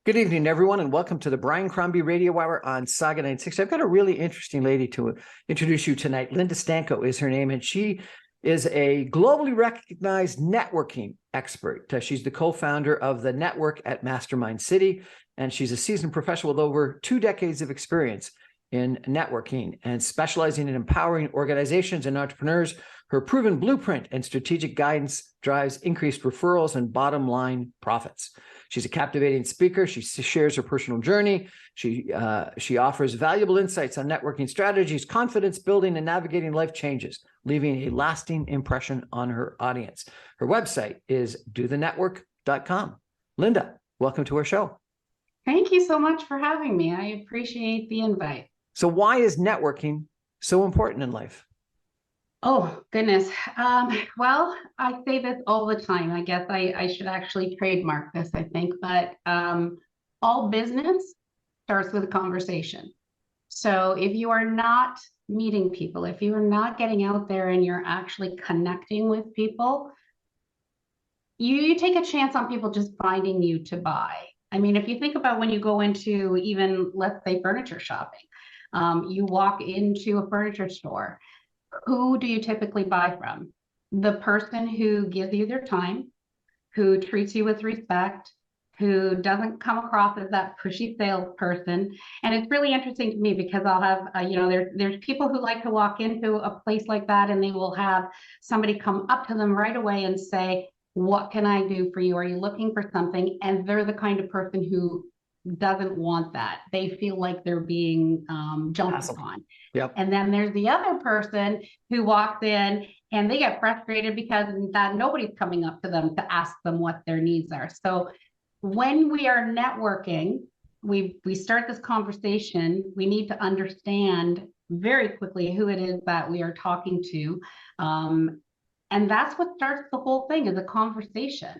Good evening, everyone, and welcome to the Brian Crombie Radio Hour on Saga 960. I've got a really interesting lady to introduce you tonight. Linda Sztanko is her name, and she is a globally recognized networking expert. She's the co-founder of the network at Mastermind City, and she's a seasoned professional with over 2 decades of experience in networking and specializing in empowering organizations and entrepreneurs. Her proven blueprint and strategic guidance drives increased referrals and bottom line profits. She's a captivating speaker. She shares her personal journey. She offers valuable insights on networking strategies, confidence building, and navigating life changes, leaving a lasting impression on her audience. Her website is dothenetwork.com. Linda, welcome to our show. Thank you so much for having me. I appreciate the invite. So why is networking so important in life? Oh, goodness. Well, I say this all the time. I guess I should actually trademark this, I think. But all business starts with a conversation. So if you are not meeting people, if you are not getting out there and you're actually connecting with people, you take a chance on people just finding you to buy. I mean, if you think about when you go into even, let's say, furniture shopping, you walk into a furniture store. Who do you typically buy from? The person who gives you their time, who treats you with respect, who doesn't come across as that pushy salesperson. And it's really interesting to me because I'll have, there's people who like to walk into a place like that and they will have somebody come up to them right away and say, what can I do for you? Are you looking for something? And they're the kind of person who doesn't want that. They feel like they're being jumped upon. Yep. And then there's the other person who walks in and they get frustrated because that nobody's coming up to them to ask them what their needs are. So when we are networking, we start this conversation, we need to understand very quickly who it is that we are talking to. And that's what starts the whole thing, is a conversation.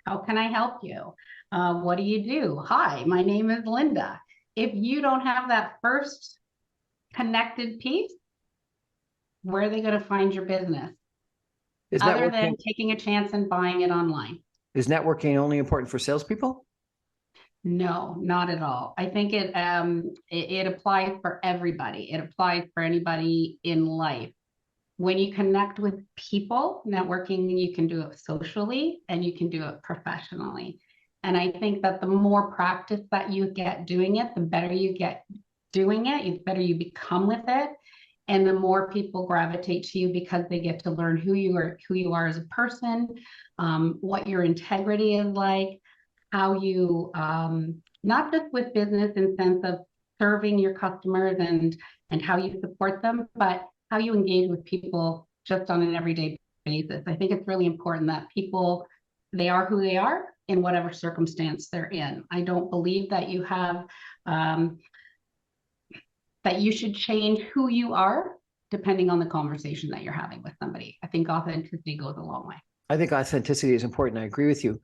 How can I help you? What do you do? Hi, my name is Linda. If you don't have that first connected piece, where are they going to find your business? Other than taking a chance and buying it online. Is networking only important for salespeople? No, not at all. I think it applies for everybody. It applies for anybody in life. When you connect with people, networking, you can do it socially and you can do it professionally. And I think that the more practice that you get doing it, the better you get doing it, the better you become with it. And the more people gravitate to you because they get to learn who you are as a person, what your integrity is like, how you, not just with business in sense of serving your customers and how you support them, but how you engage with people just on an everyday basis. I think it's really important that people, they are who they are in whatever circumstance they're in. I don't believe that you have, that you should change who you are depending on the conversation that you're having with somebody. I think authenticity goes a long way. I think authenticity is important. I agree with you.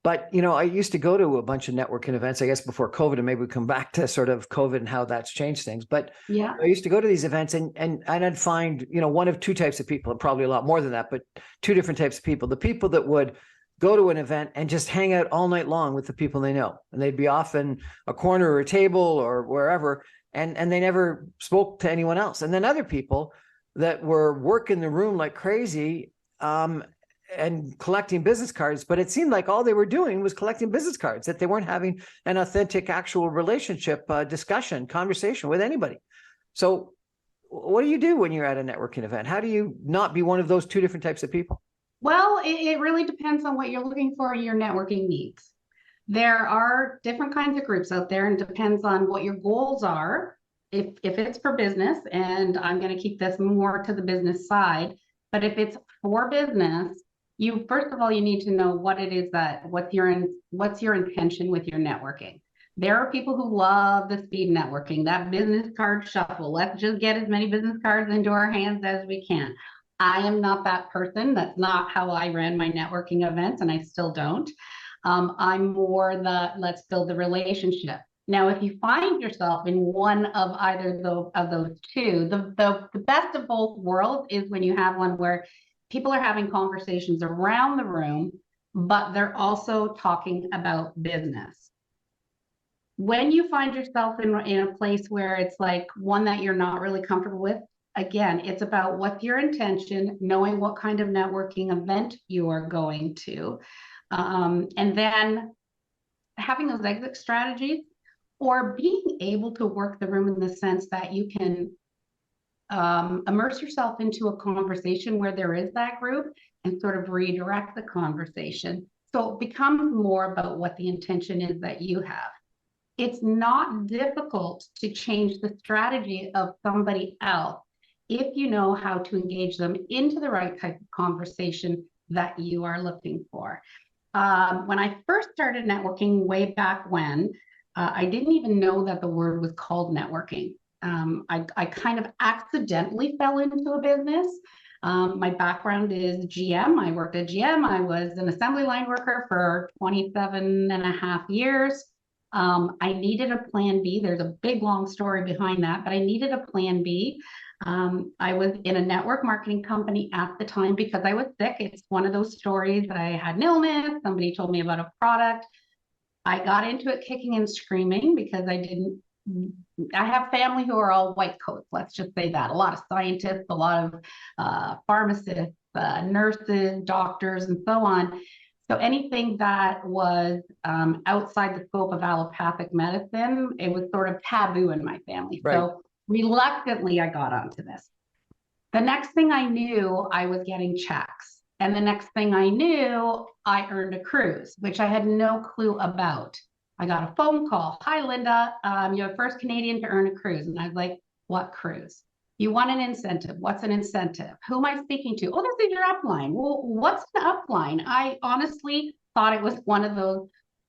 But, I used to go to a bunch of networking events, I guess, before COVID, and maybe we come back to sort of COVID and how that's changed things. But yeah, I used to go to these events and I'd find, one of 2 types of people, and probably a lot more than that, but 2 different types of people. The people that would go to an event and just hang out all night long with the people they know. And they'd be off in a corner or a table or wherever, and they never spoke to anyone else. And then other people that were working the room like crazy, and collecting business cards, but it seemed like all they were doing was collecting business cards, that they weren't having an authentic, actual relationship, conversation with anybody. So what do you do when you're at a networking event? How do you not be one of those 2 different types of people? Well, it really depends on what you're looking for in your networking needs. There are different kinds of groups out there, and depends on what your goals are. If it's for business, and I'm going to keep this more to the business side, but if it's for business, first of all, you need to know what it is what's your intention with your networking. There are people who love the speed networking, that business card shuffle. Let's just get as many business cards into our hands as we can. I am not that person. That's not how I ran my networking events, and I still don't. I'm more let's build the relationship. Now, if you find yourself in one of either of those 2, the best of both worlds is when you have one where people are having conversations around the room, but they're also talking about business. When you find yourself in a place where it's like one that you're not really comfortable with, again, it's about what's your intention, knowing what kind of networking event you are going to, and then having those exit strategies, or being able to work the room in the sense that you can immerse yourself into a conversation where there is that group and sort of redirect the conversation. So it becomes more about what the intention is that you have. It's not difficult to change the strategy of somebody else if you know how to engage them into the right type of conversation that you are looking for. When I first started networking way back when, I didn't even know that the word was called networking. I kind of accidentally fell into a business. My background is GM. I worked at GM. I was an assembly line worker for 27 and a half years. I needed a plan B. There's a big, long story behind that, but I needed a plan B. I was in a network marketing company at the time because I was sick. It's one of those stories that I had an illness. Somebody told me about a product. I got into it kicking and screaming because I have family who are all white coats. Let's just say that. A lot of scientists, a lot of pharmacists, nurses, doctors, and so on. So anything that was outside the scope of allopathic medicine, it was sort of taboo in my family. Right. So reluctantly, I got onto this. The next thing I knew, I was getting checks. And the next thing I knew, I earned a cruise, which I had no clue about. I got a phone call. Hi, Linda. You're the first Canadian to earn a cruise. And I was like, what cruise? You want an incentive. What's an incentive? Who am I speaking to? Oh, this is your upline. Well, what's an upline? I honestly thought it was one of those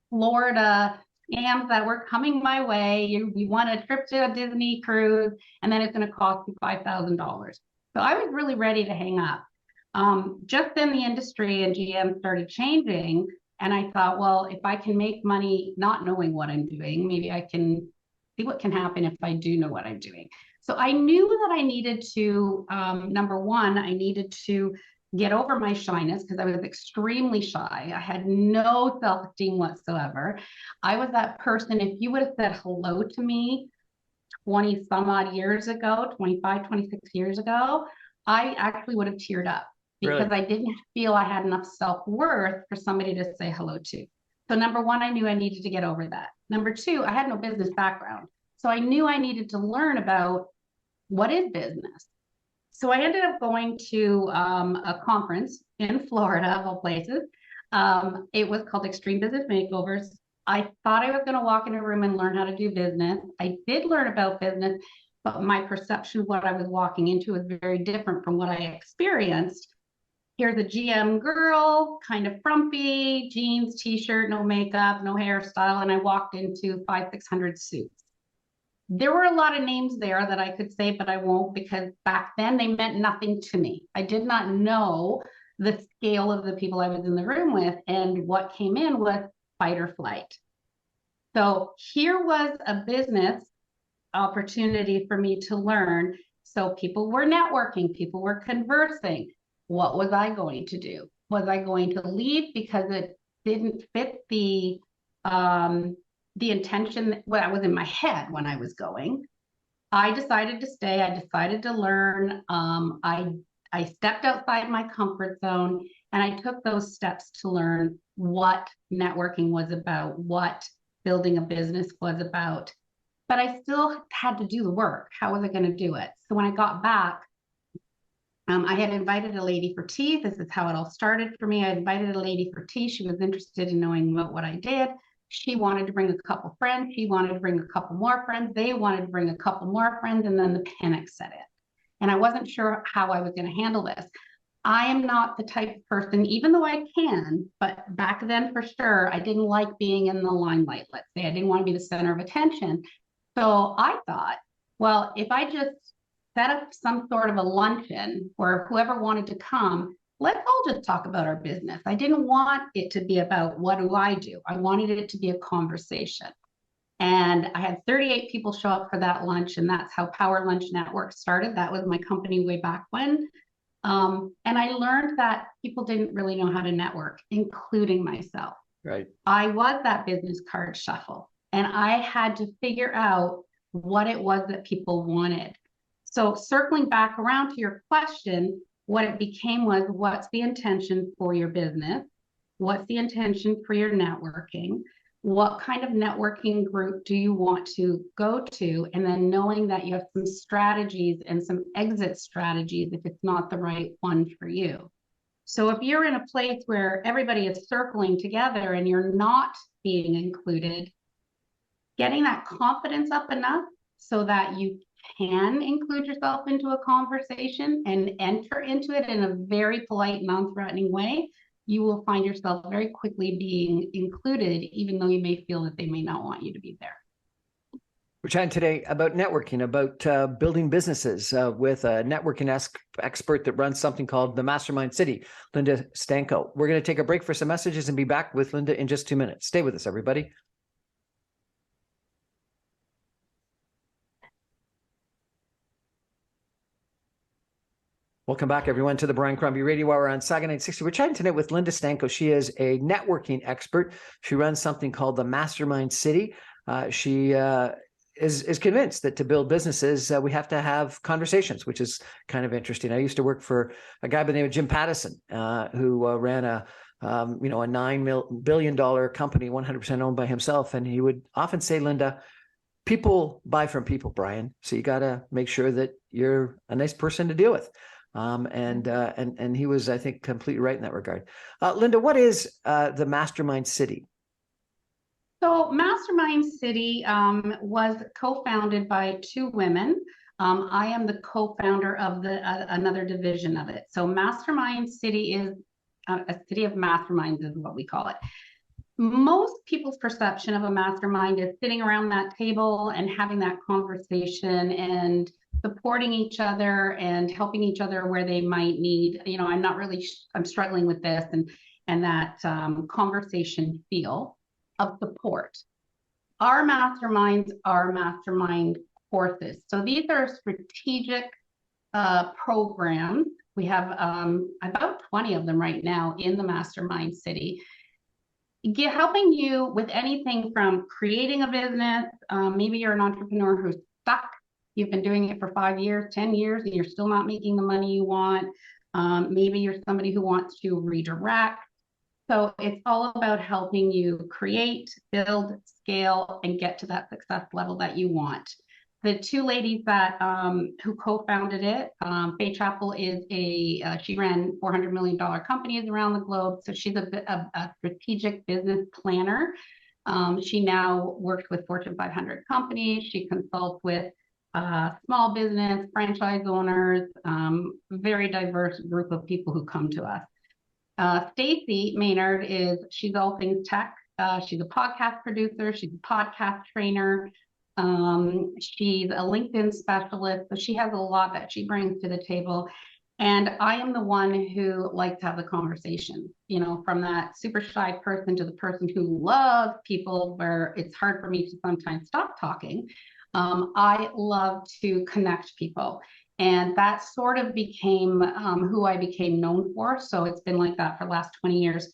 Florida scams that were coming my way. You want a trip to a Disney cruise, and then it's going to cost you $5,000. So I was really ready to hang up. Just then the industry and GM started changing, and I thought, well, if I can make money not knowing what I'm doing, maybe I can see what can happen if I do know what I'm doing. So I knew that I needed to, number one, I needed to get over my shyness because I was extremely shy. I had no self-esteem whatsoever. I was that person, if you would have said hello to me 20 some odd years ago, 25, 26 years ago, I actually would have teared up because Really? I didn't feel I had enough self-worth for somebody to say hello to. So number one, I knew I needed to get over that. Number two, I had no business background. So I knew I needed to learn about what is business. So I ended up going to a conference in Florida, of all places. It was called Extreme Business Makeovers. I thought I was going to walk in a room and learn how to do business. I did learn about business, but my perception of what I was walking into was very different from what I experienced. Here's a GM girl, kind of frumpy, jeans, t-shirt, no makeup, no hairstyle, and I walked into 500-600 suits. There were a lot of names there that I could say, but I won't because back then they meant nothing to me. I did not know the scale of the people I was in the room with, and what came in was fight or flight. So here was a business opportunity for me to learn. So people were networking, people were conversing. What was I going to do? Was I going to leave because it didn't fit the intention what was in my head when I was going? I decided to stay. I decided to learn. I stepped outside my comfort zone, and I took those steps to learn what networking was about, what building a business was about. But I still had to do the work. How was I going to do it? So when I got back, I had invited a lady for tea. This is how it all started for me. I invited a lady for tea. She was interested in knowing about what I did. She wanted to bring a couple friends. She wanted to bring a couple more friends. They wanted to bring a couple more friends. And then the panic set in. And I wasn't sure how I was going to handle this. I am not the type of person, even though I can, but back then for sure, I didn't like being in the limelight, let's say. I didn't want to be the center of attention. So I thought, well, if I just set up some sort of a luncheon where whoever wanted to come, let's all just talk about our business. I didn't want it to be about what do I do? I wanted it to be a conversation. And I had 38 people show up for that lunch, and that's how Power Lunch Network started. That was my company way back when. And I learned that people didn't really know how to network, including myself. Right. I was that business card shuffle. And I had to figure out what it was that people wanted. So circling back around to your question, what it became was, what's the intention for your business? What's the intention for your networking? What kind of networking group do you want to go to? And then knowing that you have some strategies and some exit strategies if it's not the right one for you. So if you're in a place where everybody is circling together and you're not being included, getting that confidence up enough so that you can include yourself into a conversation and enter into it in a very polite, non-threatening way, you will find yourself very quickly being included, even though you may feel that they may not want you to be there. We're chatting today about networking, about building businesses with a networking expert that runs something called the Mastermind City, Linda Sztanko. We're going to take a break for some messages and be back with Linda in just 2 minutes. Stay with us, everybody. Welcome back, everyone, to the Brian Crombie Radio Hour on Saga 960. We're chatting tonight with Linda Sztanko. She is a networking expert. She runs something called the Mastermind City. She is convinced that to build businesses, we have to have conversations, which is kind of interesting. I used to work for a guy by the name of Jim Pattison, who ran a $9 billion company, 100% owned by himself. And he would often say, Linda, people buy from people, Brian. So you got to make sure that you're a nice person to deal with. And he was, I think, completely right in that regard. Linda, what is the Mastermind City? So Mastermind City was co-founded by two women. I am the co-founder of another division of it. So Mastermind City is a city of masterminds is what we call it. Most people's perception of a mastermind is sitting around that table and having that conversation and supporting each other and helping each other where they might need, I'm struggling with this and that conversation feel of support. Our masterminds are mastermind courses. So these are strategic programs. We have about 20 of them right now in the Mastermind City, helping you with anything from creating a business. Maybe you're an entrepreneur who's stuck. You've been doing it for 5 years, 10 years, and you're still not making the money you want. Maybe you're somebody who wants to redirect. So it's all about helping you create, build, scale, and get to that success level that you want. The two ladies that who co-founded it, Faye Chappell is she ran $400 million companies around the globe. So she's a strategic business planner. She now works with Fortune 500 companies. She consults with small business, franchise owners, very diverse group of people who come to us. Stacy Maynard she's all things tech. She's a podcast producer. She's a podcast trainer. She's a LinkedIn specialist. So she has a lot that she brings to the table. And I am the one who likes to have the conversation, from that super shy person to the person who loves people where it's hard for me to sometimes stop talking. I love to connect people. And that sort of became who I became known for. So it's been like that for the last 20 years.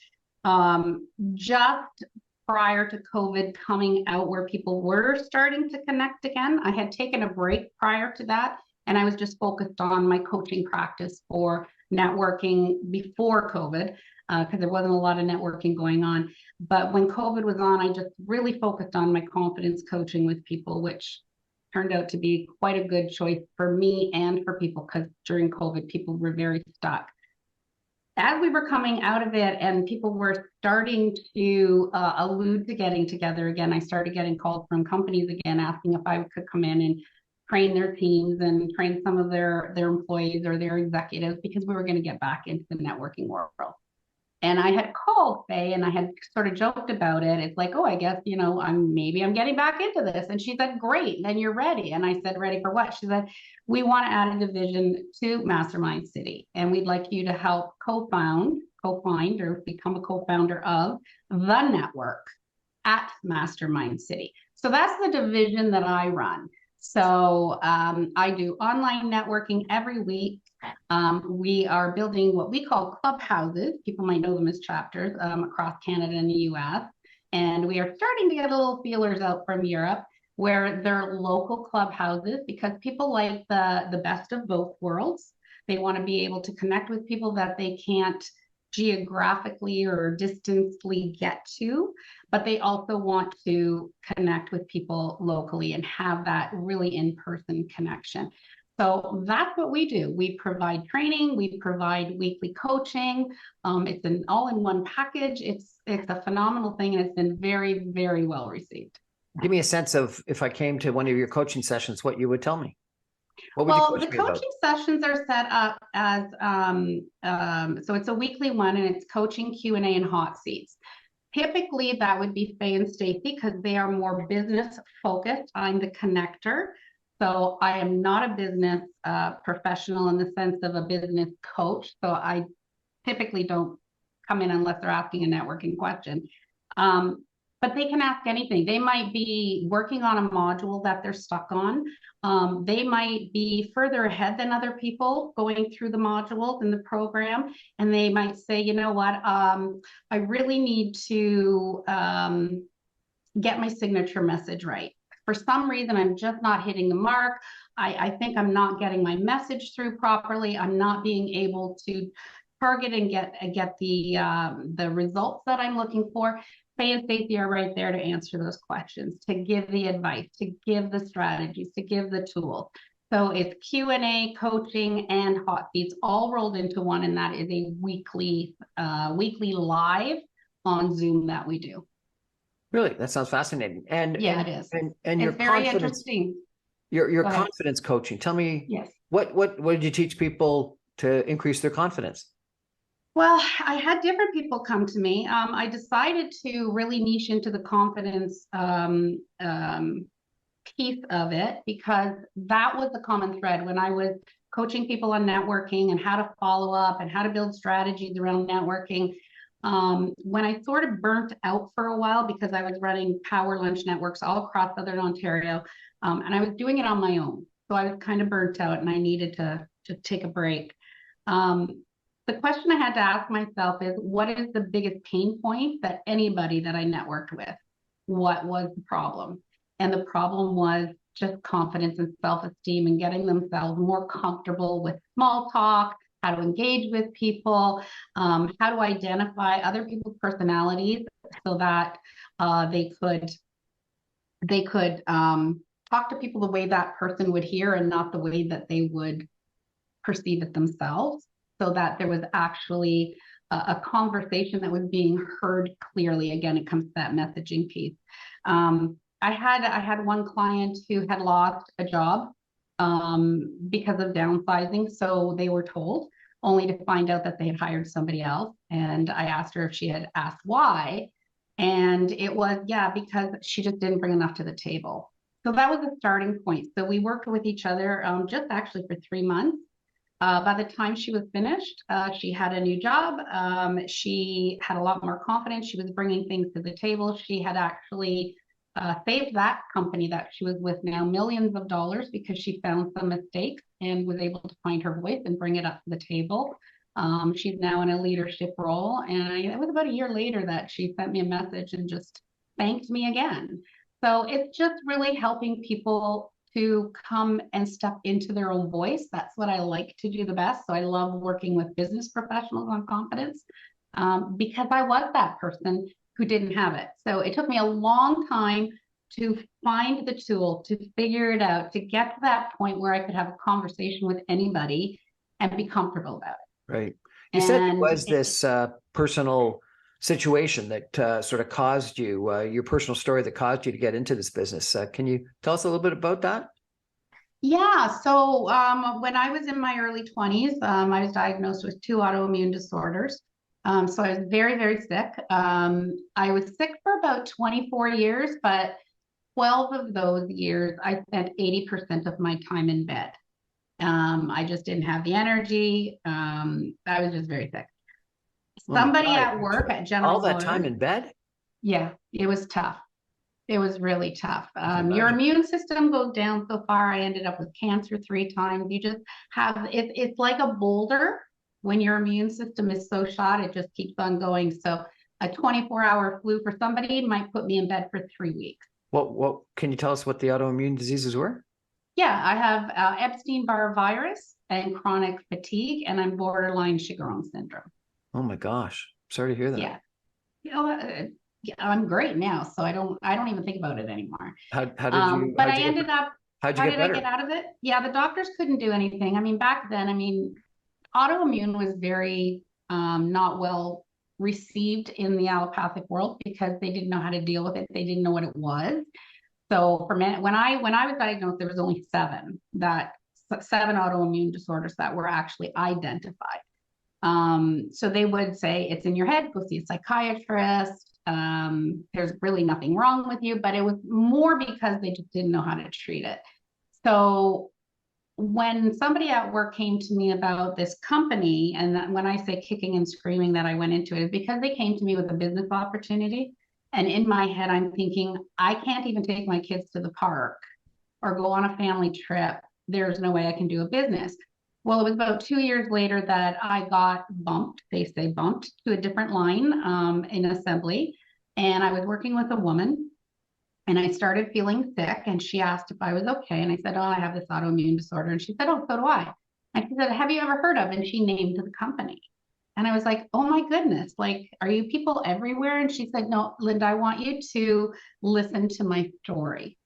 Just prior to COVID coming out where people were starting to connect again, I had taken a break prior to that. And I was just focused on my coaching practice for networking before COVID, because there wasn't a lot of networking going on. But when COVID was on, I just really focused on my confidence coaching with people, which turned out to be quite a good choice for me and for people, because during COVID, people were very stuck. As we were coming out of it and people were starting to allude to getting together again, I started getting calls from companies again asking if I could come in and train their teams and train some of their employees or their executives, because we were going to get back into the networking world. And I had called Faye and I had sort of joked about it. It's like, oh, I guess, I'm getting back into this. And she said, great, then you're ready. And I said, ready for what? She said, we want to add a division to Mastermind City. And we'd like you to help co-find or become a co-founder of the network at Mastermind City. So that's the division that I run. So I do online networking every week. We are building what we call clubhouses. People might know them as chapters across Canada and the US. And we are starting to get a little feelers out from Europe where they're local clubhouses, because people like the best of both worlds. They want to be able to connect with people that they can't geographically or distantly get to, but they also want to connect with people locally and have that really in-person connection. So that's what we do. We provide training, we provide weekly coaching. It's an all-in-one package. It's a phenomenal thing, and it's been very, very well received. Give me a sense of, if I came to one of your coaching sessions, what you would tell me. What would Well, you coach the me about? coaching sessions are set up as so it's a weekly one, and it's coaching, Q&A, and hot seats. Typically, that would be Faye and Stacy, because they are more business focused. I'm the connector. So I am not a business professional in the sense of a business coach. So I typically don't come in unless they're asking a networking question. But they can ask anything. They might be working on a module that they're stuck on. They might be further ahead than other people going through the modules in the program. And they might say, you know what, I really need to get my signature message right. For some reason, I'm just not hitting the mark. I think I'm not getting my message through properly. I'm not being able to target and get the results that I'm looking for. Faye and Stacey are right there to answer those questions, to give the advice, to give the strategies, to give the tools. So it's Q&A, coaching, and hot seats all rolled into one, and that is a weekly live on Zoom that we do. Really, that sounds fascinating. And yeah, it is. And your it's very confidence, interesting. your confidence coaching. Tell me, yes, what did you teach people to increase their confidence? Well, I had different people come to me. I decided to really niche into the confidence piece of it, because that was the common thread when I was coaching people on networking and how to follow up and how to build strategies around networking. When I sort of burnt out for a while, because I was running power lunch networks all across Southern Ontario, and I was doing it on my own. So I was kind of burnt out and I needed to take a break. The question I had to ask myself is, what is the biggest pain point that anybody that I networked with? What was the problem? And the problem was just confidence and self-esteem, and getting themselves more comfortable with small talk, how to engage with people, how to identify other people's personalities so that they could talk to people the way that person would hear and not the way that they would perceive it themselves, so that there was actually a conversation that was being heard clearly. Again, it comes to that messaging piece. I had one client who had lost a job because of downsizing. So they were told, only to find out that they had hired somebody else. And I asked her if she had asked why. And it was, yeah, because she just didn't bring enough to the table. So that was a starting point. So we worked with each other just actually for 3 months. By the time she was finished, she had a new job. She had a lot more confidence. She was bringing things to the table. She had actually saved that company that she was with now millions of dollars, because she found some mistakes and was able to find her voice and bring it up to the table. She's now in a leadership role. And it was about a year later that she sent me a message and just thanked me again. So it's just really helping people to come and step into their own voice. That's what I like to do the best. So I love working with business professionals on confidence, because I was that person who didn't have it. So it took me a long time to find the tool, to figure it out, to get to that point where I could have a conversation with anybody and be comfortable about it. Right. You said it was this personal situation that sort of caused you, your personal story that caused you to get into this business. Can you tell us a little bit about that? Yeah. So when I was in my early 20s, I was diagnosed with 2 autoimmune disorders. So I was very, very sick. I was sick for about 24 years, but 12 of those years, I spent 80% of my time in bed. I just didn't have the energy. I was just very sick. Somebody at work at General all that Motors, time in bed? Yeah, it was tough. It was really tough. Your immune system goes down so far. I ended up with cancer 3 times. You just have, it's like a boulder. When your immune system is so shot, it just keeps on going. So a 24-hour flu for somebody might put me in bed for 3 weeks. What can you tell us what the autoimmune diseases were? Yeah, I have Epstein-Barr virus and chronic fatigue, and I'm borderline Sjogren's syndrome. Oh my gosh. Sorry to hear that. Yeah. Yeah, I'm great now, so I don't even think about it anymore. How did you, But I ended up, how'd you how get did I better? get out of it? Yeah, the doctors couldn't do anything. I mean, back then, I mean, autoimmune was very not well received in the allopathic world because they didn't know how to deal with it. They didn't know what it was. So for me, when I was diagnosed, there was only seven autoimmune disorders that were actually identified. So they would say it's in your head, go see a psychiatrist. There's really nothing wrong with you, but it was more because they just didn't know how to treat it. So when somebody at work came to me about this company, and when I say kicking and screaming that I went into it, is because they came to me with a business opportunity. And in my head, I'm thinking, I can't even take my kids to the park or go on a family trip. There's no way I can do a business. Well, it was about 2 years later that I got bumped, they say bumped, to a different line in assembly. And I was working with a woman and I started feeling sick, and she asked if I was okay. And I said, oh, I have this autoimmune disorder. And she said, oh, so do I. And she said, have you ever heard of? And she named the company. And I was like, oh my goodness, like, are you people everywhere? And she said, no, Linda, I want you to listen to my story.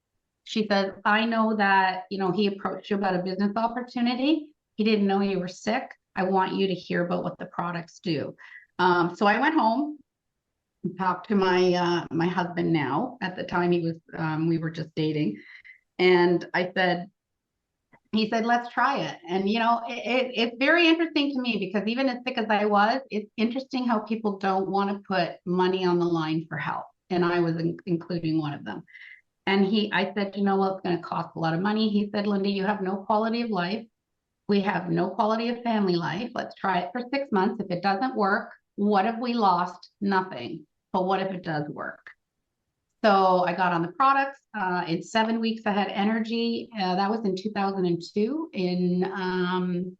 She said, I know that, he approached you about a business opportunity. He didn't know you were sick. I want you to hear about what the products do. So I went home and talked to my husband now. At the time we were just dating. And he said, let's try it. And, it's very interesting to me because even as sick as I was, it's interesting how people don't want to put money on the line for health. And I was including one of them. And I said, well, it's going to cost a lot of money. He said, Linda, you have no quality of life. We have no quality of family life. Let's try it for 6 months. If it doesn't work, what have we lost? Nothing. But what if it does work? So I got on the products. In 7 weeks, I had energy. That was in 2002. In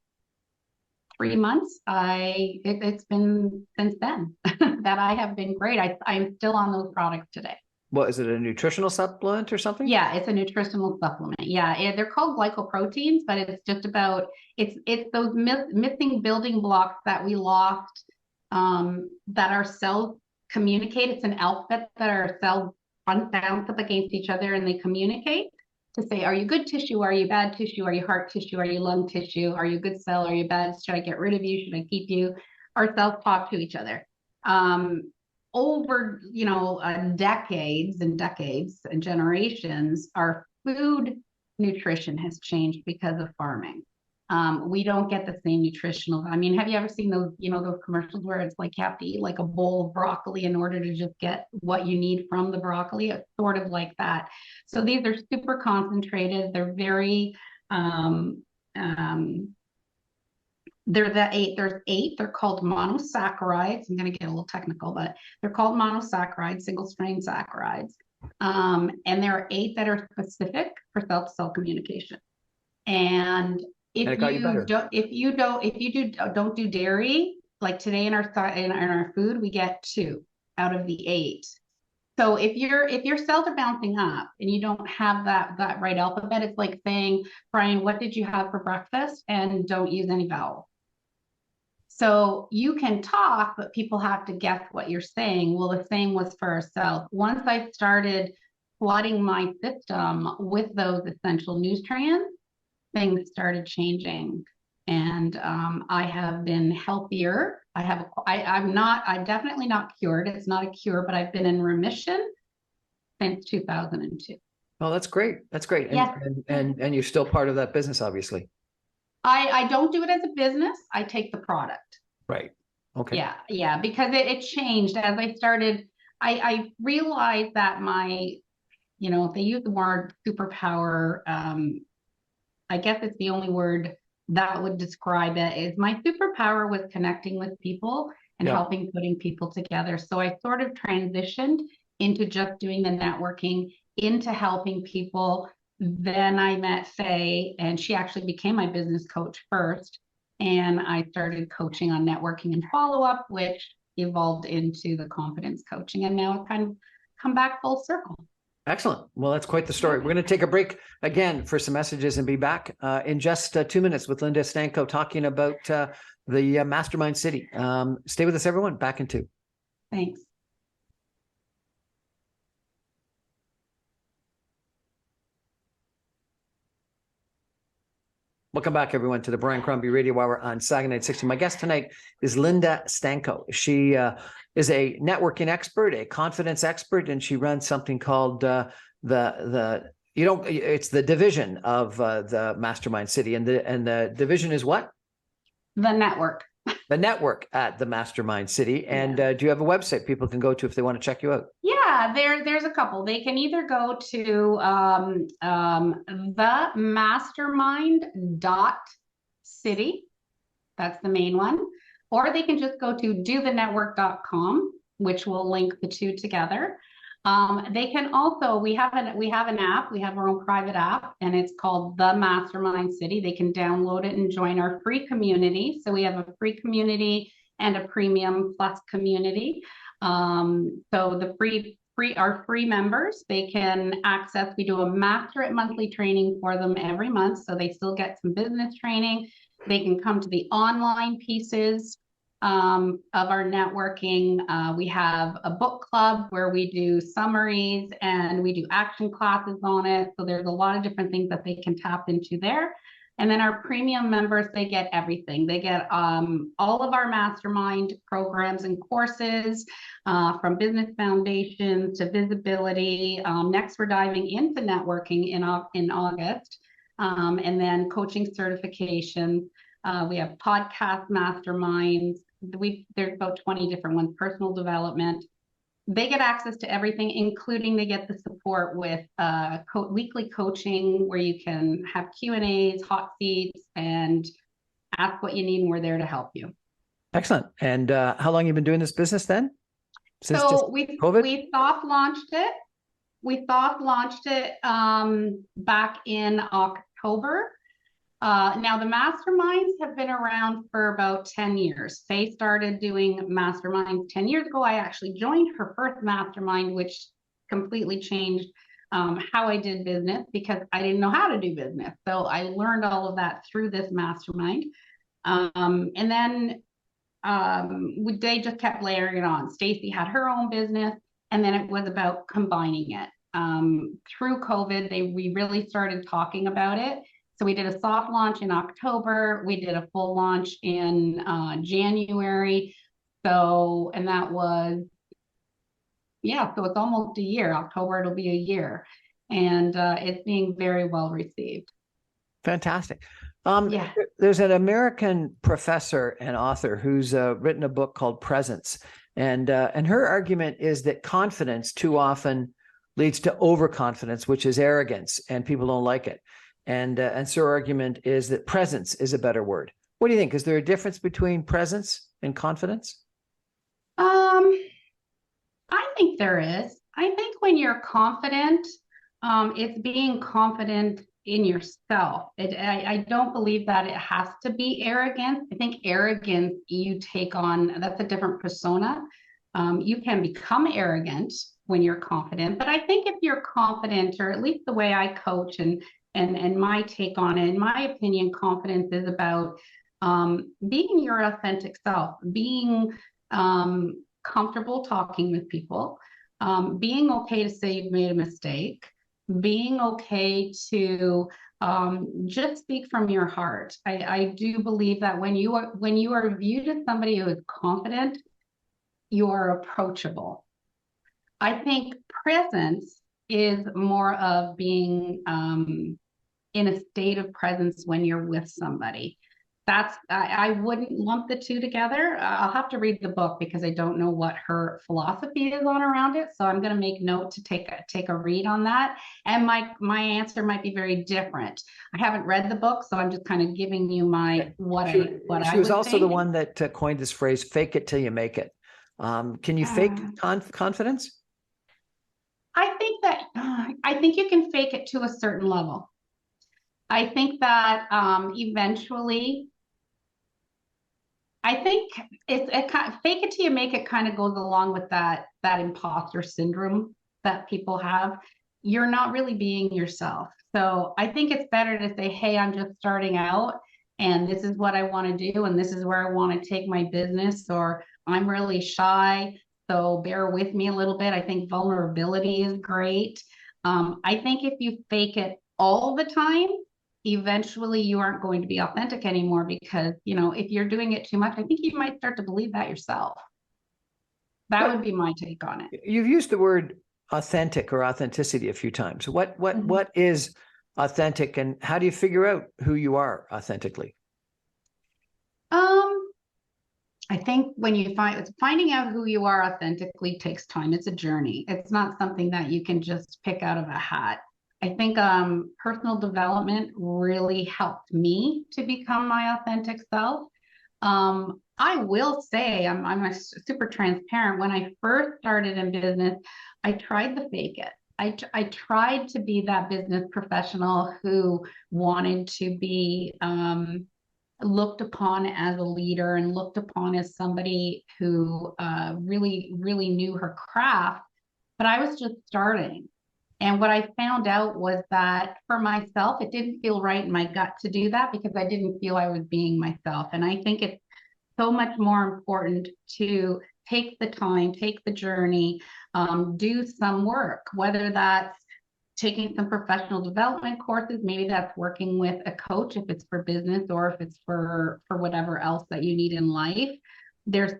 3 months, it's been since then that I have been great. I'm still on those products today. What is it, a nutritional supplement or something? Yeah, it's a nutritional supplement. Yeah, they're called glycoproteins, but it's just about it's those missing building blocks that we lost, that our cells communicate. It's an alphabet that our cells bounce up against each other, and they communicate to say, are you good tissue? Are you bad tissue? Are you heart tissue? Are you lung tissue? Are you a good cell? Are you bad? Should I get rid of you? Should I keep you? Our cells talk to each other. Over decades and decades and generations, our food nutrition has changed because of farming. We don't get the same nutritional. I mean, have you ever seen those those commercials where it's like you have to eat like a bowl of broccoli in order to just get what you need from the broccoli? It's sort of like that. So these are super concentrated. They're very there's eight. They're called monosaccharides. I'm going to get a little technical, but they're called monosaccharides, single strain saccharides. And there are 8 that are specific for cell-to-cell communication. And if you don't do dairy, like today in our food, we get 2 out of the 8. So if your cells are bouncing up and you don't have that right alphabet, it's like saying, Brian, what did you have for breakfast? And don't use any vowels. So you can talk, but people have to guess what you're saying. Well, the same was for ourselves. Once I started flooding my system with those essential nutrients, things started changing. And I have been healthier. I'm definitely not cured. It's not a cure, but I've been in remission since 2002. Oh, that's great. That's great. And, yeah. and you're still part of that business, obviously. I don't do it as a business. I take the product. Right. Okay. Yeah, because it changed as I started. I realized that if they use the word superpower, I guess it's the only word that would describe it, is my superpower was connecting with people and helping putting people together. So I sort of transitioned into just doing the networking, into helping people. Then I met Faye, and she actually became my business coach first. And I started coaching on networking and follow-up, which, evolved into the confidence coaching, and now it's kind of come back full circle. Excellent. Well, that's quite the story. We're going to take a break again for some messages and be back in just 2 minutes with Linda Sztanko talking about the Mastermind City. Stay with us, everyone. Back in 2. Thanks. Welcome back, everyone, to the Brian Crombie Radio Hour on Saga 960. My guest tonight is Linda Sztanko. She is a networking expert, a confidence expert, and she runs something called it's the division of the Mastermind City, and the division is what? The network. The network at the Mastermind City. And do you have a website people can go to if they want to check you out? Yeah, there's a couple. They can either go to themastermind.city. That's the main one. Or they can just go to dothenetwork.com, which will link the two together. They can also, we have an app, we have our own private app, and it's called The Mastermind City. They can download it and join our free community. So we have a free community and a premium plus community. So the our free members, they can access, we do a master at monthly training for them every month. So they still get some business training. They can come to the online pieces of our networking. We have a book club where we do summaries and we do action classes on it. So there's a lot of different things that they can tap into there. And then our premium members, they get everything. They get all of our mastermind programs and courses, from business foundations to visibility. Next, we're diving into networking in August, and then coaching certifications. We have podcast masterminds. There's about 20 different ones, personal development. They get access to everything, including they get the support with weekly coaching where you can have Q&As, hot seats, and ask what you need, and we're there to help you. Excellent. And how long have you been doing this business then? Since so we soft launched it. We soft launched it back in October. Now the masterminds have been around for about 10 years. Faye started doing masterminds 10 years ago. I actually joined her first mastermind, which completely changed how I did business because I didn't know how to do business. So I learned all of that through this mastermind. And then they just kept layering it on. Stacy had her own business, and then it was about combining it. Through COVID, we really started talking about it. So we did a soft launch in October. We did a full launch in January. So, and that was, so it's almost a year. October, it'll be a year. And it's being very well received. Fantastic. There's an American professor and author who's written a book called Presence. And her argument is that confidence too often leads to overconfidence, which is arrogance, and people don't like it. And so her argument is that presence is a better word. What do you think? Is there a difference between presence and confidence? I think there is. I think when you're confident, it's being confident in yourself. I don't believe that it has to be arrogance. I think arrogance you take on, that's a different persona. You can become arrogant when you're confident, but I think if you're confident, or at least the way I coach and my take on it, in my opinion, confidence is about being your authentic self, being comfortable talking with people, being okay to say you've made a mistake, being okay to just speak from your heart. I do believe that when you are viewed as somebody who is confident, you are approachable. I think presence is more of being in a state of presence when you're with somebody. I wouldn't lump the two together. I'll have to read the book because I don't know what her philosophy is on around it. So I'm going to make note to take a read on that. And my answer might be very different. I haven't read the book, so I'm just kind of giving you what I She was also the one that coined this phrase, fake it till you make it. Can you fake confidence? I think you can fake it to a certain level. I think that eventually I think it's a kind of fake it till you make it kind of goes along with that imposter syndrome that people have. You're not really being yourself. So I think it's better to say, hey, I'm just starting out and this is what I want to do and this is where I want to take my business, or I'm really shy, so bear with me a little bit. I think vulnerability is great. I think if you fake it all the time, eventually you aren't going to be authentic anymore, because if you're doing it too much, I think you might start to believe that yourself. That What would be my take on it. you've used the word authentic or authenticity a few times. Mhm. What is authentic, and how do you figure out who you are authentically? um I think when you finding out who you are authentically takes time. It's a journey. It's not something that you can just pick out of a hat. I think personal development really helped me to become my authentic self. I will say I'm super transparent. When I first started in business, I tried to fake it. I tried to be that business professional who wanted to be looked upon as a leader and looked upon as somebody who really, really knew her craft. But I was just starting. And what I found out was that for myself, it didn't feel right in my gut to do that, because I didn't feel I was being myself. And I think it's so much more important to take the time, take the journey, do some work, whether that's taking some professional development courses. Maybe that's working with a coach if it's for business, or if it's for whatever else that you need in life. There's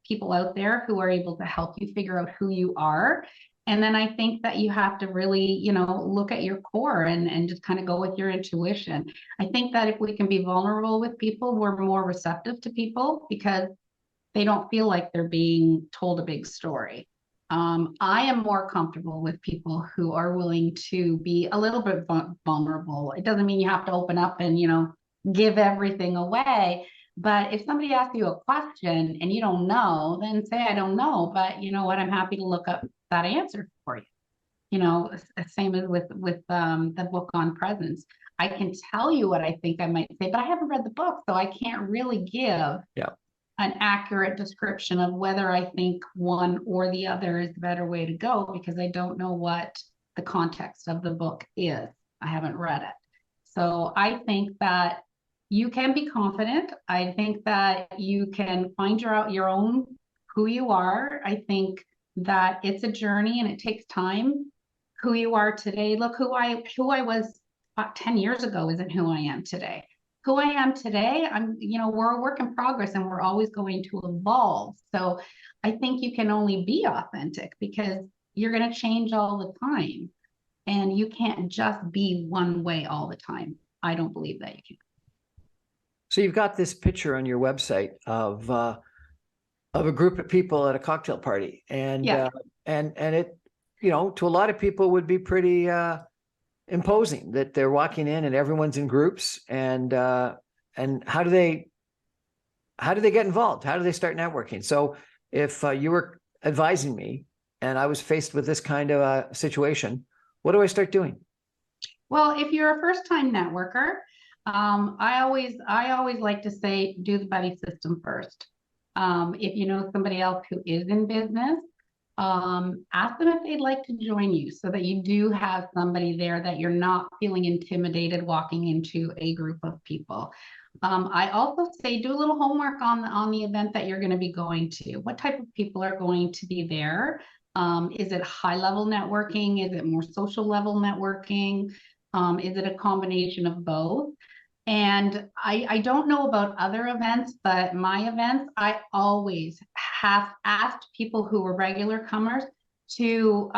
people out there who are able to help you figure out who you are. And then I think that you have to really, look at your core and just kind of go with your intuition. I think that if we can be vulnerable with people, we're more receptive to people, because they don't feel like they're being told a big story. I am more comfortable with people who are willing to be a little bit vulnerable. It doesn't mean you have to open up and, give everything away. But if somebody asks you a question and you don't know, then say, I don't know. But you know what? I'm happy to look up that answer for you. Same as with the book on presence. I can tell you what I think I might say, but I haven't read the book, so I can't really give Yeah. an accurate description of whether I think one or the other is the better way to go, because I don't know what the context of the book is. I haven't read it. So I think that you can be confident. I think that you can find your own who you are. I think that it's a journey and it takes time. Who you are today, look, who I was about 10 years ago isn't who I am today. Who I am today, we're a work in progress and we're always going to evolve. So I think you can only be authentic because you're going to change all the time, and you can't just be one way all the time. I don't believe that you can. So you've got this picture on your website of a group of people at a cocktail party, and Yeah. And it, to a lot of people would be pretty imposing that they're walking in and everyone's in groups, and how do they get involved? How do they start networking? So if you were advising me and I was faced with this kind of a situation, what do I start doing? Well, if you're a first-time networker, I always like to say, do the buddy system first. If you know somebody else who is in business, ask them if they'd like to join you, so that you do have somebody there, that you're not feeling intimidated walking into a group of people. I also say, do a little homework on the event that you're going to be going to. What type of people are going to be there? Is it high level networking? Is it more social level networking? Is it a combination of both? And I don't know about other events, but my events, I always have asked people who were regular comers to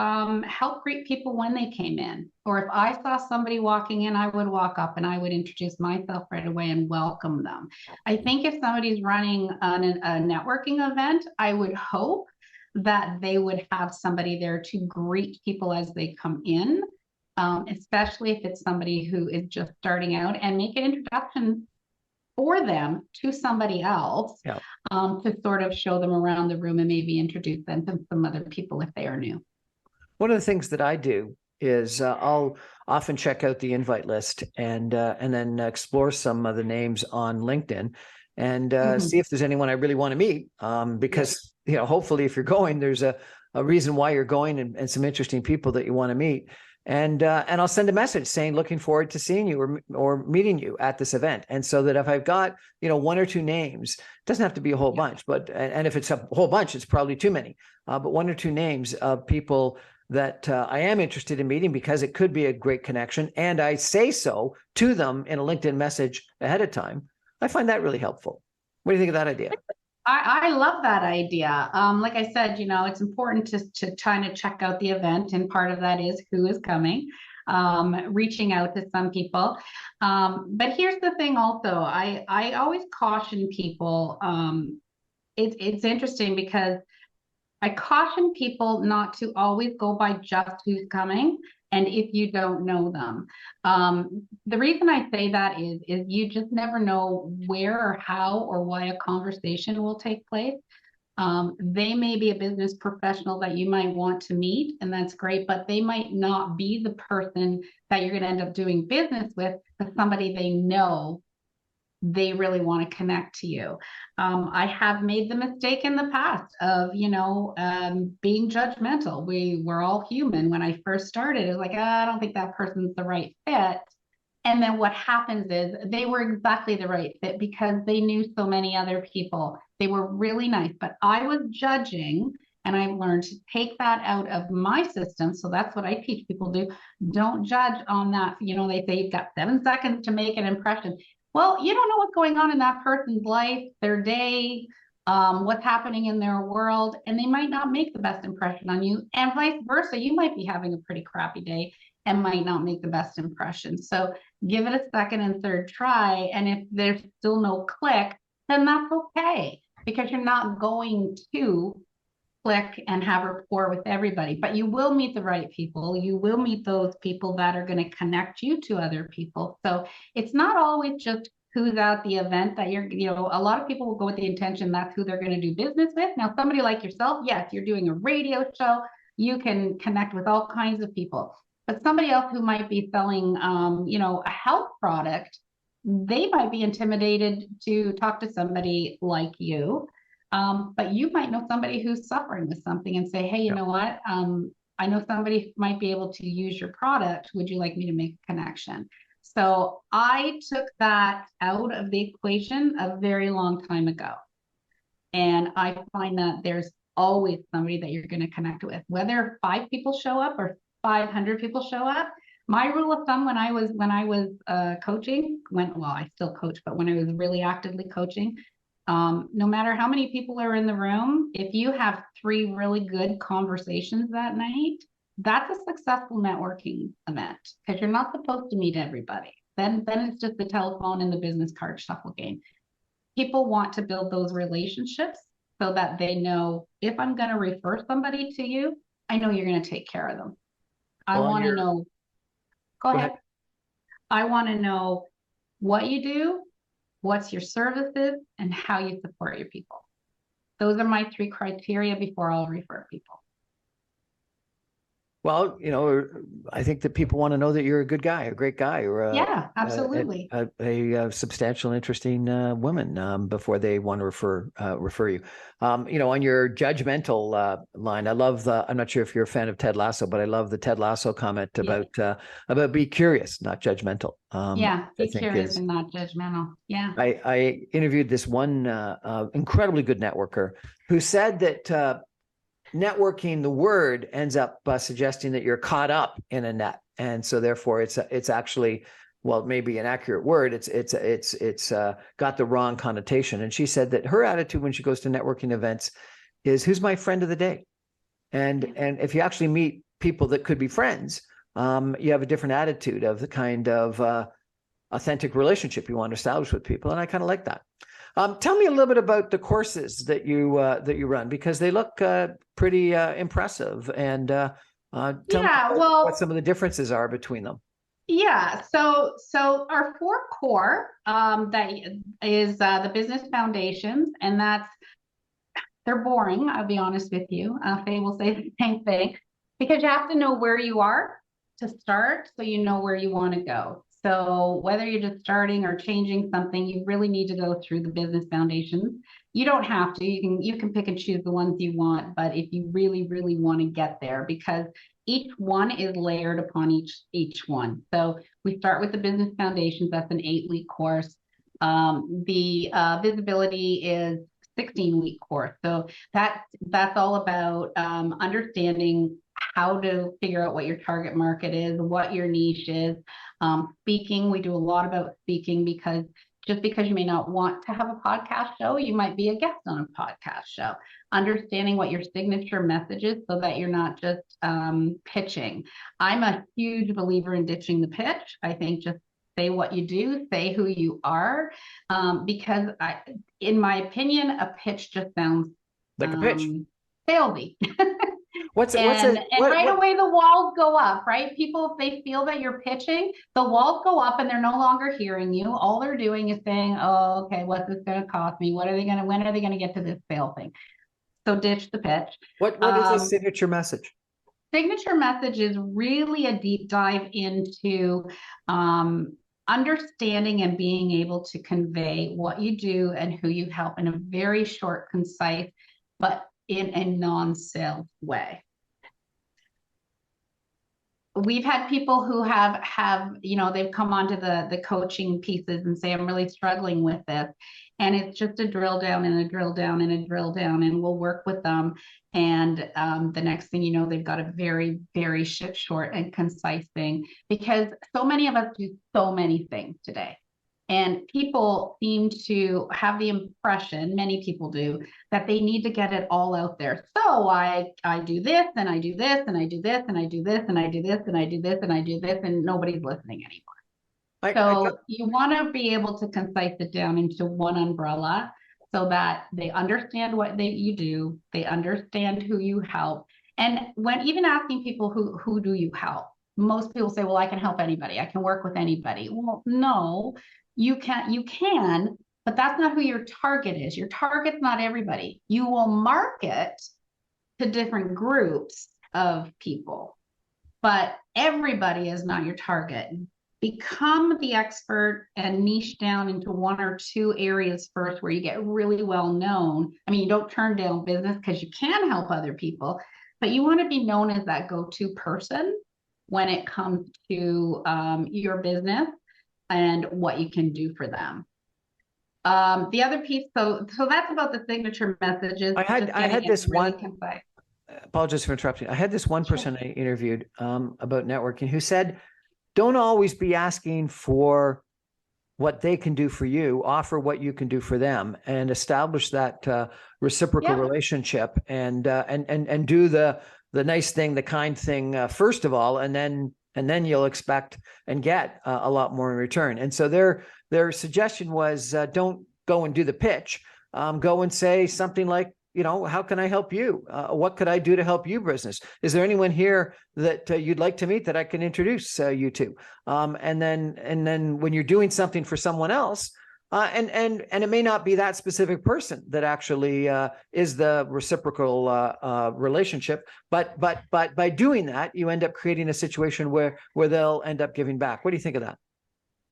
help greet people when they came in. Or if I saw somebody walking in, I would walk up and I would introduce myself right away and welcome them. I think if somebody's running a networking event, I would hope that they would have somebody there to greet people as they come in, especially if it's somebody who is just starting out, and make an introduction for them to somebody else, Yeah. to sort of show them around the room and maybe introduce them to some other people if they are new. One of the things that I do is I'll often check out the invite list and then explore some of the names on LinkedIn. and Mhm. see if there's anyone I really want to meet. Because, hopefully if you're going, there's a reason why you're going, and some interesting people that you want to meet. And I'll send a message saying, looking forward to seeing you or meeting you at this event. And so that if I've got, one or two names, it doesn't have to be a whole bunch, but, and if it's a whole bunch, it's probably too many, but one or two names of people that I am interested in meeting, because it could be a great connection. And I say so to them in a LinkedIn message ahead of time. I find that really helpful. What do you think of that idea? I love that idea. Like I said, it's important to try to check out the event, and part of that is who is coming, reaching out to some people. But here's the thing also, I always caution people. It's interesting because I caution people not to always go by just who's coming and if you don't know them. The reason I say that is you just never know where or how or why a conversation will take place. They may be a business professional that you might want to meet, and that's great, but they might not be the person that you're going to end up doing business with, but somebody they know they really want to connect to you. I have made the mistake in the past of, being judgmental. We're all human. When I first started, it was like, I don't think that person's the right fit. And then what happens is they were exactly the right fit because they knew so many other people. They were really nice, but I was judging, and I've learned to take that out of my system. So that's what I teach people to do. Don't judge on that. They say you've got 7 seconds to make an impression. Well, you don't know what's going on in that person's life, their day, what's happening in their world, and they might not make the best impression on you, and vice versa. You might be having a pretty crappy day and might not make the best impression. So give it a second and third try. And if there's still no click, then that's okay, because you're not going to click and have rapport with everybody, but you will meet the right people. You will meet those people that are going to connect you to other people. So it's not always just who's at the event that a lot of people will go with the intention that's who they're going to do business with. Now, somebody like yourself, yes, you're doing a radio show. You can connect with all kinds of people, but somebody else who might be selling, a health product, they might be intimidated to talk to somebody like you. But you might know somebody who's suffering with something and say, hey, you know what? I know somebody might be able to use your product. Would you like me to make a connection? So I took that out of the equation a very long time ago. And I find that there's always somebody that you're going to connect with, whether 5 people show up or 500 people show up. My rule of thumb when I was coaching, I still coach, but when I was really actively coaching, no matter how many people are in the room, if you have 3 really good conversations that night, that's a successful networking event, because you're not supposed to meet everybody. Then it's just the telephone and the business card shuffle game. People want to build those relationships so that they know, if I'm going to refer somebody to you, I know you're going to take care of them. I want to know. Go ahead. I want to know what you do, what's your services, and how you support your people. Those are my 3 criteria before I'll refer people. Well, I think that people want to know that you're a good guy, a great guy, or yeah, absolutely, a substantial, interesting woman before they want to refer you. On your judgmental line, I love I'm not sure if you're a fan of Ted Lasso, but I love the Ted Lasso comment about be curious, not judgmental. Be curious and not judgmental. Yeah, I interviewed this one incredibly good networker who said that networking, the word ends up suggesting that you're caught up in a net, and so therefore it's actually, well, maybe an accurate word. It's got the wrong connotation. And she said that her attitude when she goes to networking events is, who's my friend of the day? And if you actually meet people that could be friends, you have a different attitude of the kind of authentic relationship you want to establish with people, and I kind of like that. Tell me a little bit about the courses that you run, because they look pretty impressive, and tell me what some of the differences are between them. Yeah, so our 4 core that is the business foundations, and they're boring. I'll be honest with you. Faye will say the same thing, because you have to know where you are to start, so you know where you want to go. So whether you're just starting or changing something, you really need to go through the business foundations. You don't have to. You can pick and choose the ones you want, but if you really, really want to get there, because each one is layered upon each one. So we start with the business foundations. That's an 8-week course. The visibility is 16-week course. So that's all about understanding how to figure out what your target market is, what your niche is. Speaking, we do a lot about speaking, because just because you may not want to have a podcast show, you might be a guest on a podcast show. Understanding what your signature message is so that you're not just pitching. I'm a huge believer in ditching the pitch. I think just say what you do, say who you are, because in my opinion, a pitch just sounds like a pitch. Salesy. And right away the walls go up, right? People, if they feel that you're pitching, the walls go up and they're no longer hearing you. All they're doing is saying, oh, okay, what's this going to cost me? When are they going to get to this sale thing? So ditch the pitch. What is a signature message? Signature message is really a deep dive into understanding and being able to convey what you do and who you help in a very short, concise, but in a non-sales way. We've had people who have they've come onto the coaching pieces and say, I'm really struggling with this. And it's just a drill down and a drill down and a drill down, and we'll work with them. And the next thing you know, they've got a very, very short and concise thing, because so many of us do so many things today. And people seem to have the impression, many people do, that they need to get it all out there. So I do this, and I do this, and I do this, and I do this, and I do this, and I do this, and I do this, and nobody's listening anymore. You want to be able to concise it down into one umbrella so that they understand what you do, they understand who you help. And when even asking people who do you help, most people say, well, I can help anybody. I can work with anybody. Well, no. You can, but that's not who your target is. Your target's not everybody. You will market to different groups of people, but everybody is not your target. Become the expert and niche down into 1 or 2 areas first where you get really well known. I mean, you don't turn down business because you can help other people, but you want to be known as that go-to person when it comes to your business and what you can do for them. The other piece, so that's about the signature messages. I had this really one. Apologies for interrupting. I had this one person I interviewed about networking who said, don't always be asking for what they can do for you. Offer what you can do for them, and establish that reciprocal relationship, and do the nice thing, the kind thing first of all, and then you'll expect and get a lot more in return. And so their suggestion was, don't go and do the pitch. Go and say something like, how can I help you? What could I do to help you business? Is there anyone here that you'd like to meet that I can introduce you to? And then when you're doing something for someone else, and it may not be that specific person that actually is the reciprocal relationship, but by doing that, you end up creating a situation where they'll end up giving back. What do you think of that?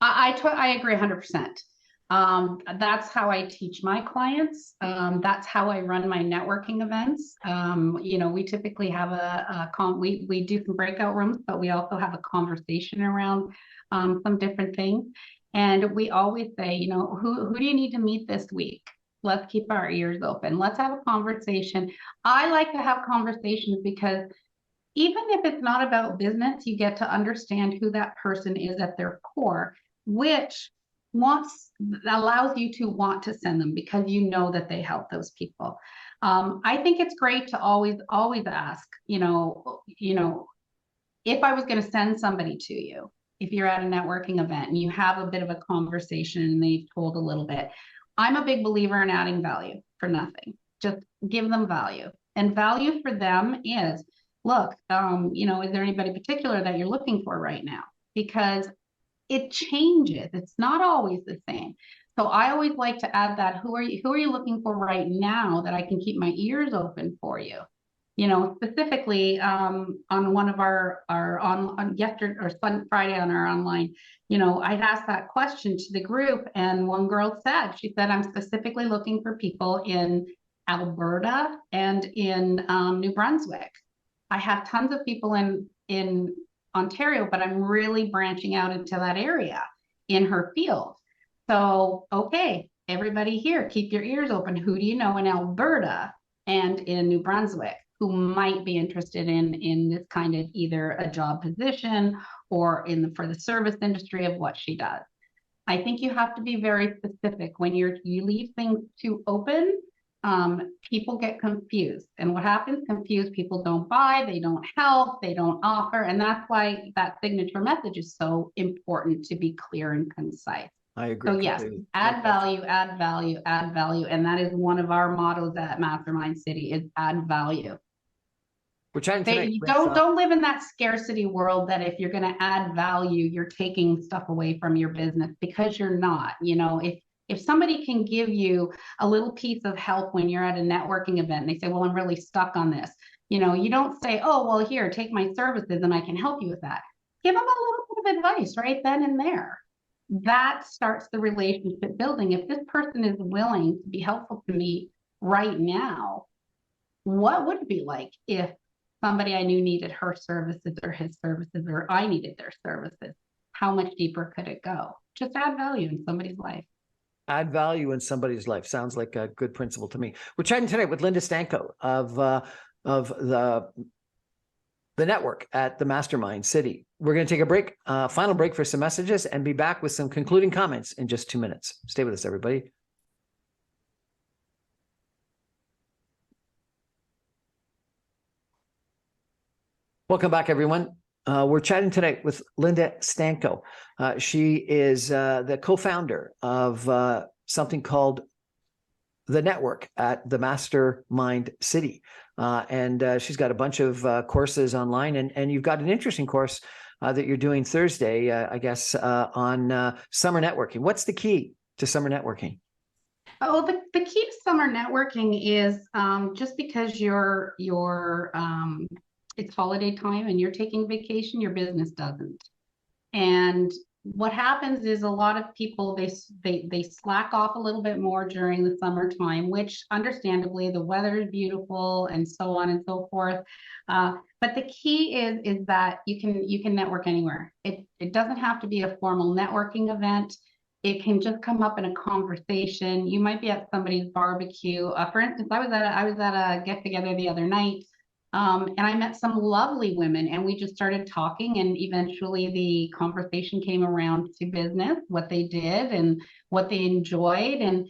I agree 100%. That's how I teach my clients. That's how I run my networking events. We typically have we do some breakout rooms, but we also have a conversation around some different things. And we always say, who do you need to meet this week? Let's keep our ears open. Let's have a conversation. I like to have conversations because even if it's not about business, you get to understand who that person is at their core, which allows you to want to send them because you know that they help those people. I think it's great to always ask, if I was going to send somebody to you, if you're at a networking event and you have a bit of a conversation and they've told a little bit, I'm a big believer in adding value for nothing. Just give them value. And value for them is, look, is there anybody particular that you're looking for right now? Because it changes. It's not always the same. So I always like to add that, who are you looking for right now that I can keep my ears open for you? specifically on one of our on yesterday or Friday on our online, I'd asked that question to the group, and one girl she said, I'm specifically looking for people in Alberta and in New Brunswick. I have tons of people in Ontario, but I'm really branching out into that area in her field. So, okay, everybody here, keep your ears open. Who do you know in Alberta and in New Brunswick who might be interested in this kind of either a job position or for the service industry of what she does? I think you have to be very specific when you leave things too open. People get confused, and what happens? Confused people don't buy, they don't help, they don't offer, and that's why that signature message is so important, to be clear and concise. I agree. So yes, add value, add value, add value, and that is one of our mottos at Mastermind City: is add value. We're chatting tonight. Don't live in that scarcity world that if you're going to add value, you're taking stuff away from your business, because you're not. If somebody can give you a little piece of help when you're at a networking event and they say, well, I'm really stuck on this, you don't say, oh, well, here, take my services and I can help you with that. Give them a little bit of advice right then and there. That starts the relationship building. If this person is willing to be helpful to me right now, what would it be like if somebody I knew needed her services or his services, or I needed their services? How much deeper could it go? Just add value in somebody's life. Add value in somebody's life. Sounds like a good principle to me. We're chatting tonight with Linda Sztanko of the network at the Mastermind City. We're going to take a break, final break for some messages, and be back with some concluding comments in just 2 minutes. Stay with us, everybody. Welcome back, everyone. We're chatting tonight with Linda Sztanko. She is the co-founder of something called The Network at the Mastermind City. And she's got a bunch of courses online. And you've got an interesting course that you're doing Thursday, I guess, on summer networking. What's the key to summer networking? Oh, the key to summer networking is just because it's holiday time and you're taking vacation, your business doesn't. And what happens is a lot of people, they slack off a little bit more during the summertime, which understandably the weather is beautiful and so on and so forth. But the key is that you can network anywhere. It doesn't have to be a formal networking event. It can just come up in a conversation. You might be at somebody's barbecue. For instance, I was at a get together the other night. And I met some lovely women, and we just started talking, and eventually the conversation came around to business, what they did and what they enjoyed, and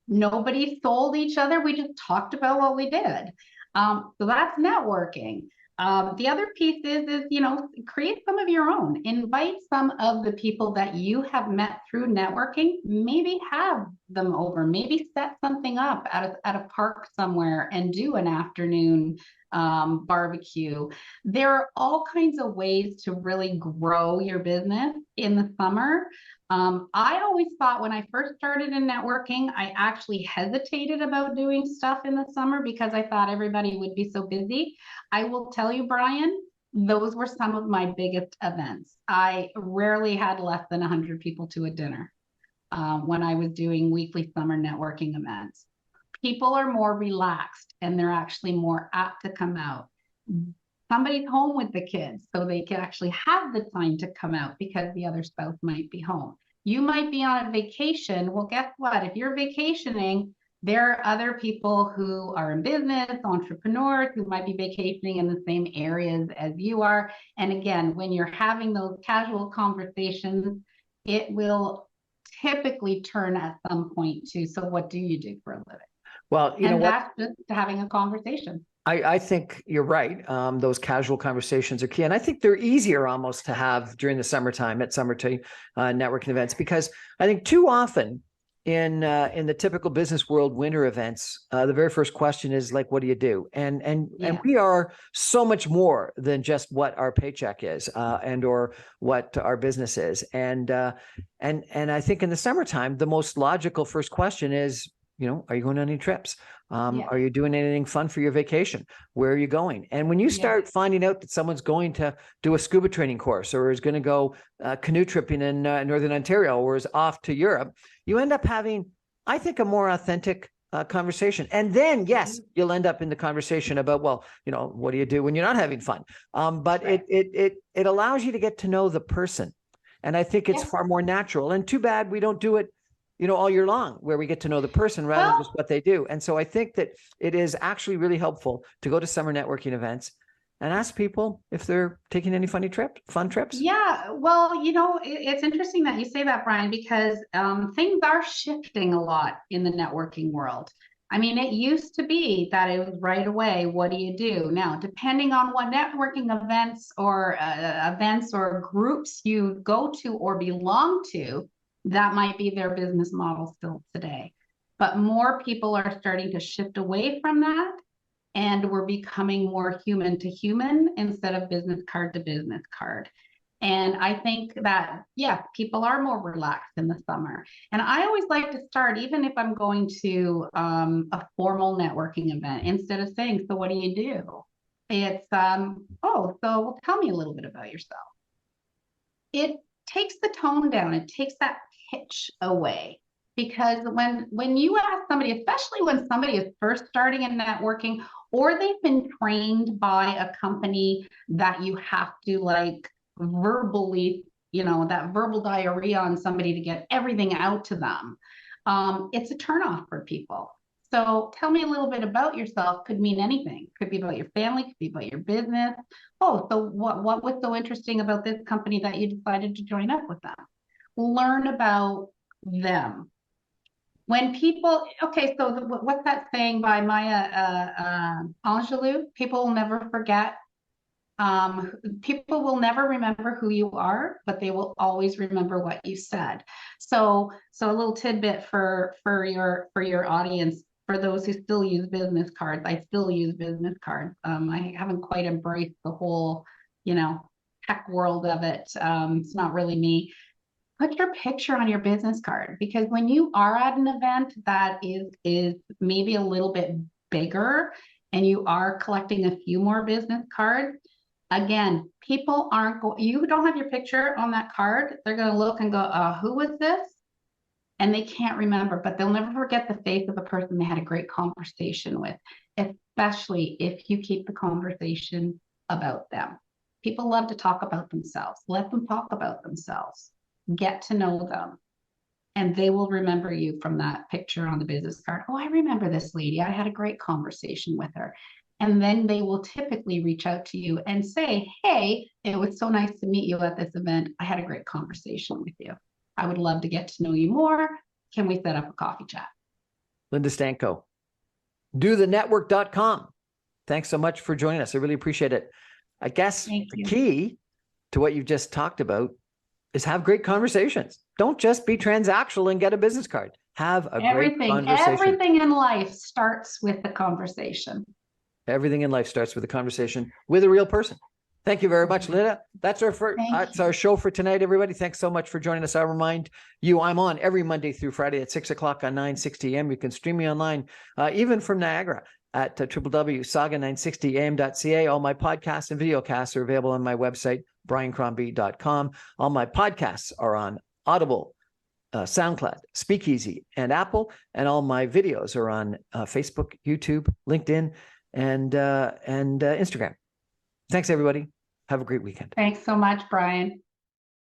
nobody sold each other. We just talked about what we did. So that's networking. The other piece is, create some of your own. Invite some of the people that you have met through networking. Maybe have them over. Maybe set something up at a park somewhere and do an afternoon barbecue. There are all kinds of ways to really grow your business in the summer. I always thought when I first started in networking, I actually hesitated about doing stuff in the summer because I thought everybody would be so busy. I will tell you, Brian, those were some of my biggest events. I rarely had less than 100 people to a dinner when I was doing weekly summer networking events. People are more relaxed and they're actually more apt to come out. Somebody's home with the kids, so they can actually have the time to come out because the other spouse might be home. You might be on a vacation. Well, guess what? If you're vacationing, there are other people who are in business, entrepreneurs who might be vacationing in the same areas as you are. And again, when you're having those casual conversations, it will typically turn at some point to, so what do you do for a living? Well, you know what? That's just having a conversation. I think you're right. Those casual conversations are key. And I think they're easier almost to have during the summertime at summertime networking events, because I think too often in the typical business world winter events, the very first question is like, what do you do? And we are so much more than just what our paycheck is and or what our business is. And I think in the summertime, the most logical first question is, are you going on any trips? Yeah. Are you doing anything fun for your vacation? Where are you going? And when you start finding out that someone's going to do a scuba training course or is going to go canoe tripping in Northern Ontario or is off to Europe, you end up having, I think, a more authentic conversation. And then, yes, you'll end up in the conversation about, well, you know, what do you do when you're not having fun? But it allows you to get to know the person. And I think it's far more natural. And too bad we don't do it, you know, all year long, where we get to know the person rather than just what they do. And so I think that it is actually really helpful to go to summer networking events and ask people if they're taking any fun trips. Yeah, well, you know, it's interesting that you say that, Brian, because things are shifting a lot in the networking world. I mean, it used to be that it was right away, what do you do? Now, depending on what networking events or groups you go to or belong to, that might be their business model still today. But more people are starting to shift away from that. And we're becoming more human to human instead of business card to business card. And I think that, yeah, people are more relaxed in the summer. And I always like to start, even if I'm going to a formal networking event, instead of saying, so what do you do? It's, oh, so tell me a little bit about yourself. It takes the tone down. It takes that pitch away. Because when you ask somebody, especially when somebody is first starting in networking, or they've been trained by a company that you have to like verbally, you know, that verbal diarrhea on somebody to get everything out to them, it's a turnoff for people. So tell me a little bit about yourself. Could mean anything. Could be about your family, could be about your business. Oh, so what was so interesting about this company that you decided to join up with them? Learn about them. When people, okay, so what's that saying by Maya Angelou? People will never forget. People will never remember who you are, but they will always remember what you said. So a little tidbit for your audience, for those who still use business cards. I still use business cards. I haven't quite embraced the whole, you know, tech world of it. It's not really me. Put your picture on your business card, because when you are at an event that is maybe a little bit bigger and you are collecting a few more business cards, again, people aren't going, you don't have your picture on that card, they're going to look and go, who was this? And they can't remember, but they'll never forget the face of the person they had a great conversation with, especially if you keep the conversation about them. People love to talk about themselves. Let them talk about themselves. Get to know them, and they will remember you from that picture on the business card. Oh, I remember this lady. I had a great conversation with her. And then they will typically reach out to you and say, hey, it was so nice to meet you at this event. I had a great conversation with you. I would love to get to know you more. Can we set up a coffee chat? Linda Sztanko, dothenetwork.com. Thanks so much for joining us. I really appreciate it. I guess the key to what you've just talked about is have great conversations. Don't just be transactional and get a business card. Have a great conversation. Everything in life starts with the conversation. Everything in life starts with a conversation with a real person. Thank you very much, Linda. That's our show for tonight, everybody. Thanks so much for joining us. I'll remind you, I'm on every Monday through Friday at 6 o'clock on 960 AM. You can stream me online, even from Niagara, at www.saga960am.ca. All my podcasts and video casts are available on my website, briancrombie.com. All my podcasts are on Audible, SoundCloud, Speakeasy, and Apple. And all my videos are on Facebook, YouTube, LinkedIn, and Instagram. Thanks, everybody. Have a great weekend. Thanks so much, Brian.